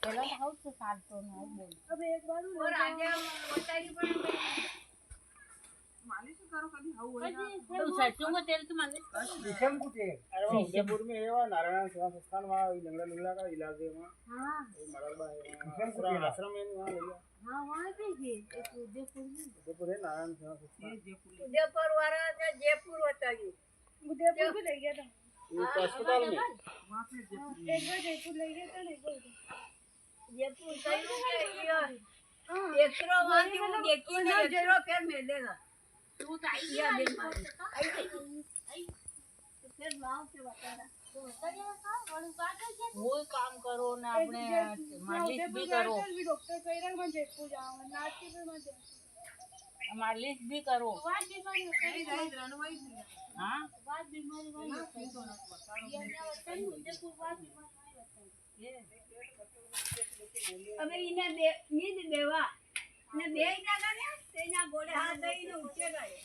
પેલા તો હાઉસ તો સારતો ન બોલ હવે એક બાજુ और આજે બોતાઈ પણ मालिश करो कभी हाउ होगा તો સરસों का तेल तो मालिश शीशम को तेल अरे वो उदयपुर में है वो नारायण सेवा संस्थान वहाँ लंगड़ा लंगड़ा का इलाज है वहाँ हाँ मरलबा है शीशम को तेल आश्रम है वहाँ ले गया हाँ वहाँ पे ही एक उदयपुर है नारायण सेवा संस्थान ઉદયપુર વાળા છે જયપુર વતાયું उदयपुर भी ले गया था ये तो अस्पताल में वहां से एक बार जयपुर ले गया था एक बार જયપુર કયું કે એકરો વાંચી હું દેખી ને એકરો ફેર મેલેગા तू तो आई या बीमारी आई गई तो फिर गांव से बता रहा वो काम करो ना अपने मालिश भी करो डॉक्टर कह रहा है मैं जयपुर जाऊंगा नाच के फिर मैं मालिश भी करो नहीं नहीं रनवाई हाँ હવે ઈને બે ની જ દેવા ને બે ના ગણે તેના ગોળે હાથ દઈને ઉઠે ગયે